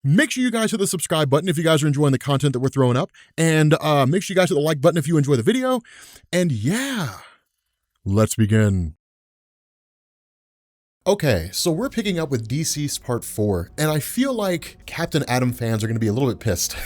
Make sure you guys hit the subscribe button if you guys are enjoying the content that we're throwing up. And make sure you guys hit the like button if you enjoy the video. And yeah, let's begin. Okay, so we're picking up with DCeased Part 4, and I feel like Captain Atom fans are going to be a little bit pissed.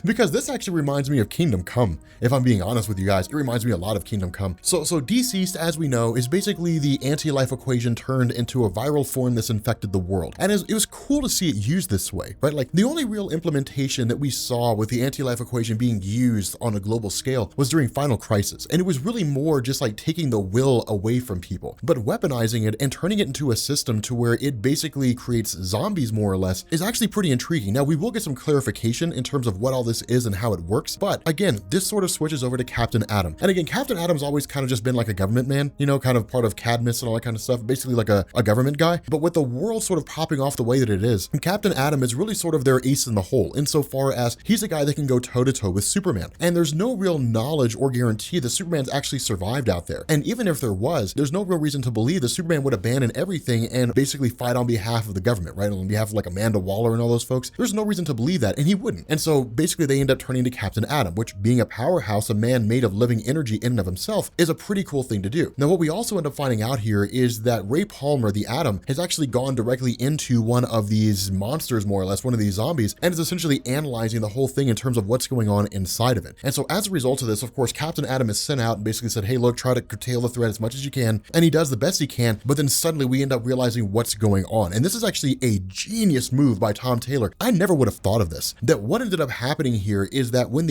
Because this actually reminds me of Kingdom Come. If I'm being honest with you guys, it reminds me a lot of Kingdom Come. So DCeased, as we know, is basically the anti-life equation turned into a viral form that's infected the world. And it was cool to see it used this way, right? Like, the only real implementation that we saw with the anti-life equation being used on a global scale was during Final Crisis. And it was really more just like taking the will away from people, but weaponizing it and turning it into a system to where it basically creates zombies more or less is actually pretty intriguing. Now, we will get some clarification in terms of what all this is and how it works, but again, this sort of switches over to Captain Atom. And again, Captain Atom's always kind of just been like a government man, you know, kind of part of Cadmus and all that kind of stuff, basically like a government guy. But with the world sort of popping off the way that it is, Captain Atom is really sort of their ace in the hole, insofar as he's a guy that can go toe-to-toe with Superman. And there's no real knowledge or guarantee that Superman's actually survived out there. And even if there was, there's no real reason to believe that Superman would abandon everything and basically fight on behalf of the government, right? On behalf of like Amanda Waller and all those folks. There's no reason to believe that, and he wouldn't. And so basically they end up turning to Captain Atom, which, being a powerhouse, a man made of living energy in and of himself, is a pretty cool thing to do. Now, what we also end up finding out here is that Ray Palmer, the Atom, has actually gone directly into one of these monsters, more or less, one of these zombies, and is essentially analyzing the whole thing in terms of what's going on inside of it. And so as a result of this, of course, Captain Atom is sent out and basically said, hey, look, try to curtail the threat as much as you can. And he does the best he can, but then suddenly we end up realizing what's going on. And this is actually a genius move by Tom Taylor. I never would have thought of this. That what ended up happening here is that when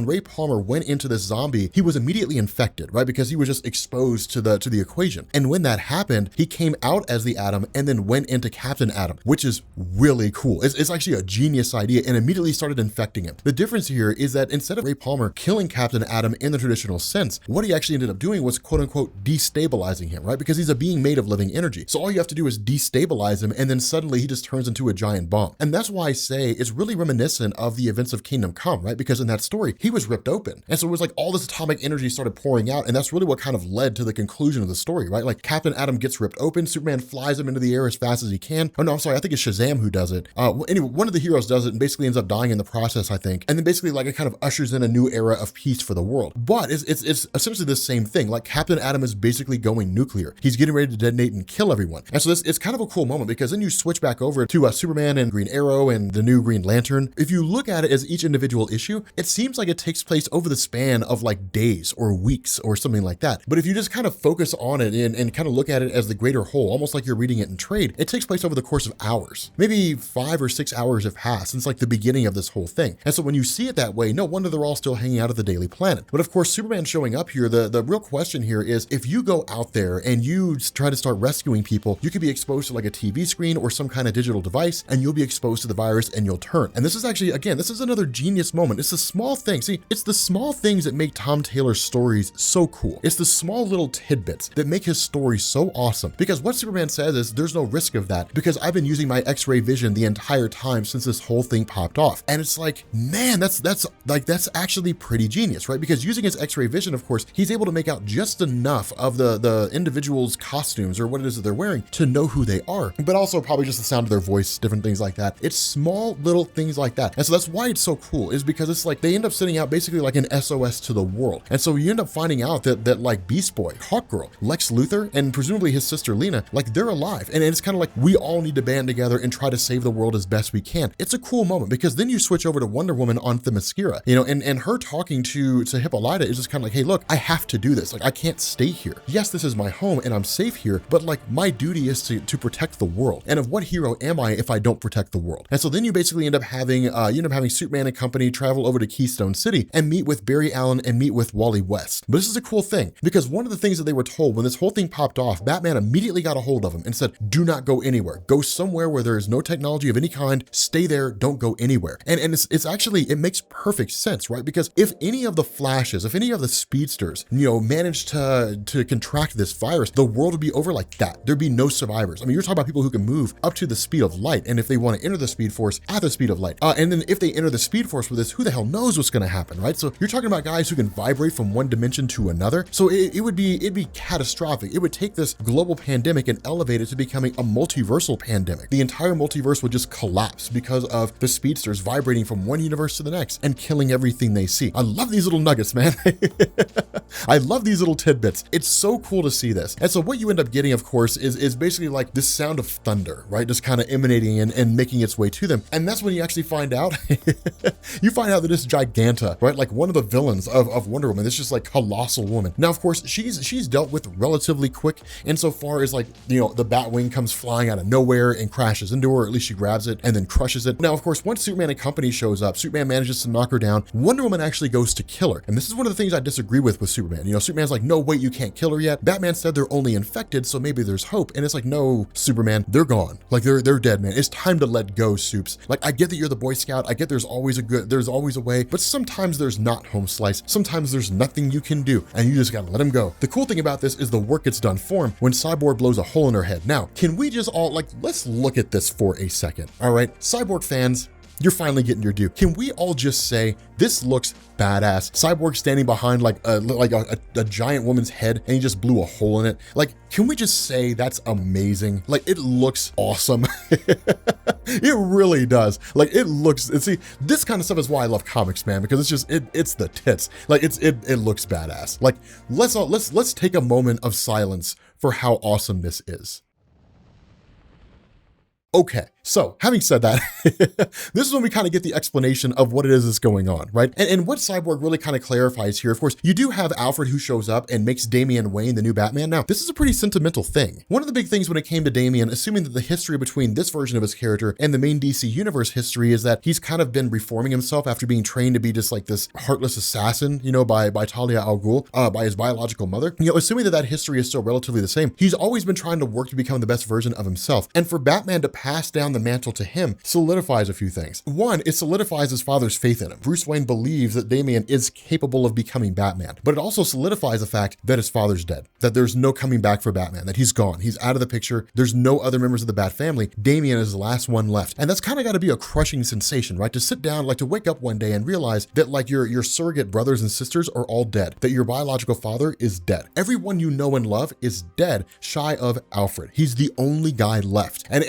Ray Palmer went into this zombie, he was immediately infected, right? Because he was just exposed to the equation. And when that happened, he came out as the Atom and then went into Captain Atom, which is really cool. It's actually a genius idea, and immediately started infecting him. The difference here is that instead of Ray Palmer killing Captain Atom in the traditional sense, what he actually ended up doing was quote unquote destabilizing him, right? Because he's a being made of living energy. So all you have to do is destabilize him, and then suddenly he just turns into a giant bomb. And that's why I say it's really reminiscent of the events of Kingdom Come, right? Because in that story, he was ripped open. And so it was like all this atomic energy started pouring out, and that's really what kind of led to the conclusion of the story, right? Like Captain Atom gets ripped open, Superman flies him into the air as fast as he can. Oh no, I'm sorry, I think it's Shazam who does it. Anyway, one of the heroes does it and basically ends up dying in the process, I think. And then basically like it kind of ushers in a new era of peace for the world. But it's essentially the same thing. Like Captain Atom is basically going nuclear. He's getting ready to detonate and kill everyone. And so it's kind of a cool moment, because then you switch back over to Superman and Green Arrow and the new Green Lantern. If you look at it as each individual issue, it seems like it takes place over the span of like days or weeks or something like that. But if you just kind of focus on it and kind of look at it as the greater whole, almost like you're reading it in trade, it takes place over the course of hours. Maybe 5 or 6 hours have passed since like the beginning of this whole thing. And so when you see it that way, no wonder they're all still hanging out at the Daily Planet. But of course, Superman showing up here, the real question here is, if you go out there and you try to start rescuing people, you could be exposed to like a TV screen or some kind of digital device, and you'll be exposed to the virus and you'll turn. And this is actually, again, this is another genius moment. It's a small thing. See, it's the small things that make Tom Taylor's stories so cool. It's the small little tidbits that make his story so awesome. Because what Superman says is, there's no risk of that, because I've been using my X-ray vision the entire time since this whole thing popped off. And it's like, man, that's actually pretty genius, right? Because using his X-ray vision, of course, he's able to make out just enough of the individual's costumes or what it is that they're wearing to know who they are, but also probably just the sound of their voice, different things like that. It's small little things like that. And so that's why it's so cool, is because it's like they end up sending out basically like an SOS to the world. And so you end up finding out that like Beast Boy, Hawkgirl, Lex Luthor, and presumably his sister Lena, like they're alive. And it's kind of like we all need to band together and try to save the world as best we can. It's a cool moment, because then you switch over to Wonder Woman on Themyscira, you know, and her talking to Hippolyta is just kind of like, hey, look, I have to do this. Like, I can't stay here. Yes, this is my home and I'm safe here, but like my duty is to protect the world. And of what hero am I if I don't protect the world? And so then you basically end up having Superman and company travel over to Keystone City and meet with Barry Allen and meet with Wally West. But this is a cool thing, because one of the things that they were told when this whole thing popped off, Batman immediately got a hold of him and said, do not go anywhere. Go somewhere where there is no technology of any kind. Stay there. Don't go anywhere. And it's actually, it makes perfect sense, right? Because if any of the Flashes, if any of the speedsters, you know, managed to contract this virus, the world would be over over like that, there'd be no survivors. I mean, you're talking about people who can move up to the speed of light, and if they want to enter the Speed Force at the speed of light, and then if they enter the Speed Force with this, who the hell knows what's going to happen, right? So you're talking about guys who can vibrate from one dimension to another. So it'd be catastrophic. It would take this global pandemic and elevate it to becoming a multiversal pandemic. The entire multiverse would just collapse because of the speedsters vibrating from one universe to the next and killing everything they see. I love these little nuggets, man. I love these little tidbits. It's so cool to see this. And so what you end up getting, of course, is basically like this sound of thunder, right? Just kind of emanating and making its way to them. And that's when you actually find out, you find out that this Giganta, right? Like one of the villains of Wonder Woman, this just like colossal woman. Now, of course, she's dealt with relatively quick insofar as like, you know, the Batwing comes flying out of nowhere and crashes into her, or at least she grabs it and then crushes it. Now, of course, once Superman and company shows up, Superman manages to knock her down. Wonder Woman actually goes to kill her. And this is one of the things I disagree with Superman. You know, Superman's like, no, wait, you can't kill her yet. Batman said they're only infected, so maybe there's hope. And it's like, no, Superman, they're gone. Like they're dead, man. It's time to let go, Supes. Like, I get that you're the Boy Scout. I get there's always a way, but sometimes there's not, Home Slice. Sometimes there's nothing you can do, and you just gotta let him go. The cool thing about this is the work gets done for him when Cyborg blows a hole in her head. Now, can we just all, like, let's look at this for a second, all right? Cyborg fans, you're finally getting your due. Can we all just say, this looks badass? Cyborg standing behind like a giant woman's head, and he just blew a hole in it. Like, can we just say that's amazing? Like, it looks awesome. It really does. Like, it looks, and see, this kind of stuff is why I love comics, man, because it's just, it's the tits. Like, it looks badass. Like, let's take a moment of silence for how awesome this is. Okay, so having said that, this is when we kind of get the explanation of what it is that's going on, right? And what Cyborg really kind of clarifies here, of course, you do have Alfred who shows up and makes Damian Wayne the new Batman. Now, this is a pretty sentimental thing. One of the big things when it came to Damian, assuming that the history between this version of his character and the main DC Universe history is that he's kind of been reforming himself after being trained to be just like this heartless assassin, you know, by Talia al Ghul, by his biological mother. You know, assuming that history is still relatively the same, he's always been trying to work to become the best version of himself. And for Batman to pass down the mantle to him solidifies a few things. One, it solidifies his father's faith in him. Bruce Wayne believes that Damian is capable of becoming Batman, but it also solidifies the fact that his father's dead, that there's no coming back for Batman, that he's gone, he's out of the picture, there's no other members of the Bat family. Damian is the last one left. And that's kind of got to be a crushing sensation, right? To sit down, like to wake up one day and realize that like your surrogate brothers and sisters are all dead, that your biological father is dead. Everyone you know and love is dead, shy of Alfred. He's the only guy left. And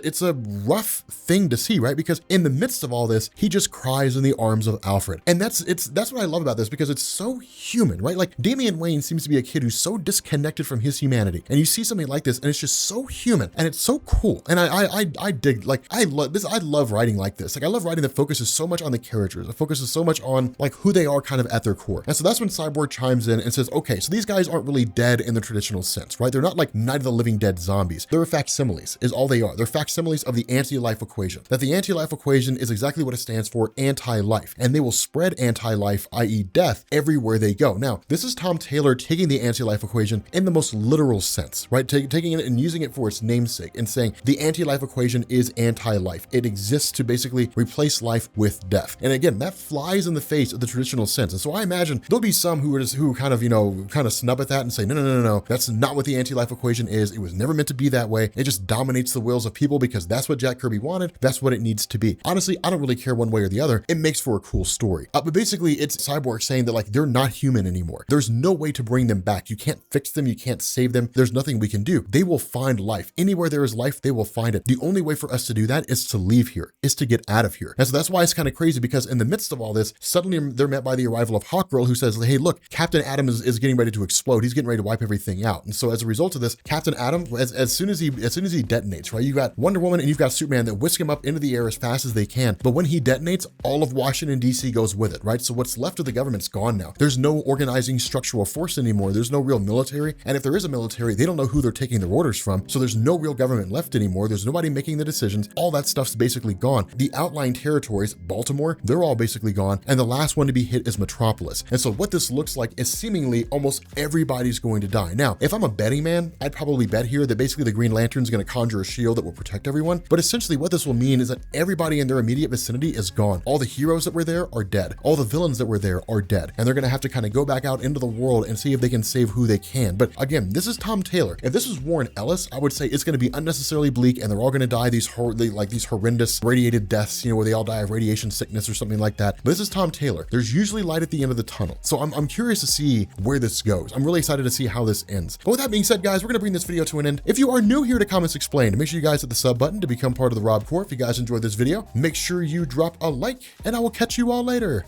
it's a rough thing to see, right? Because in the midst of all this, he just cries in the arms of Alfred. And that's what I love about this, because it's so human, right? Like Damian Wayne seems to be a kid who's so disconnected from his humanity. And you see something like this and it's just so human and it's so cool. And I dig, like, I love this. I love writing like this. Like, I love writing that focuses so much on the characters. It focuses so much on like who they are kind of at their core. And so that's when Cyborg chimes in and says, okay, so these guys aren't really dead in the traditional sense, right? They're not like Night of the Living Dead zombies. They're facsimiles is all they are. They're facsimiles of the anti-life equation. That the anti-life equation is exactly what it stands for, anti-life. And they will spread anti-life, i.e. death, everywhere they go. Now, this is Tom Taylor taking the anti-life equation in the most literal sense, right? Taking it and using it for its namesake and saying the anti-life equation is anti-life. It exists to basically replace life with death. And again, that flies in the face of the traditional sense. And so I imagine there'll be some who kind of snub at that and say, no, that's not what the anti-life equation is. It was never meant to be that way. It just dominates the wills of people because that's what Jack Kirby wanted. That's what it needs to be. Honestly, I don't really care one way or the other. It makes for a cool story. But basically it's Cyborg saying that like they're not human anymore. There's no way to bring them back. You can't fix them. You can't save them. There's nothing we can do. They will find life. Anywhere there is life, they will find it. The only way for us to do that is to leave here, is to get out of here. And so that's why it's kind of crazy, because in the midst of all this, suddenly they're met by the arrival of Hawkgirl, who says, hey, look, Captain Atom is getting ready to explode. He's getting ready to wipe everything out. And so as a result of this, Captain Atom, as soon as he detonates, right, you've got Wonder Woman and you've got Superman that whisk him up into the air as fast as they can. But when he detonates, all of Washington, D.C. goes with it, right? So what's left of the government's gone now. There's no organizing structural force anymore. There's no real military. And if there is a military, they don't know who they're taking their orders from. So there's no real government left anymore. There's nobody making the decisions. All that stuff's basically gone. The outlying territories, Baltimore, they're all basically gone. And the last one to be hit is Metropolis. And so what this looks like is seemingly almost everybody's going to die. Now, if I'm a betting man, I'd probably bet here that basically the Green Lantern's going to conjure a shield that will protect everyone. everyone, but essentially what this will mean is that everybody in their immediate vicinity is gone. All the heroes that were there are dead. All the villains that were there are dead. And they're gonna have to kind of go back out into the world and see if they can save who they can. But again, this is Tom Taylor. If this was Warren Ellis, I would say it's gonna be unnecessarily bleak and they're all gonna die these horrendous radiated deaths, you know, where they all die of radiation sickness or something like that. But this is Tom Taylor. There's usually light at the end of the tunnel. So I'm curious to see where this goes. I'm really excited to see how this ends. But with that being said, guys, we're gonna bring this video to an end. If you are new here to Comics Explained, make sure you guys hit the sub button to become part of the Rob Corps. If you guys enjoyed this video, make sure you drop a like and I will catch you all later.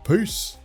Peace.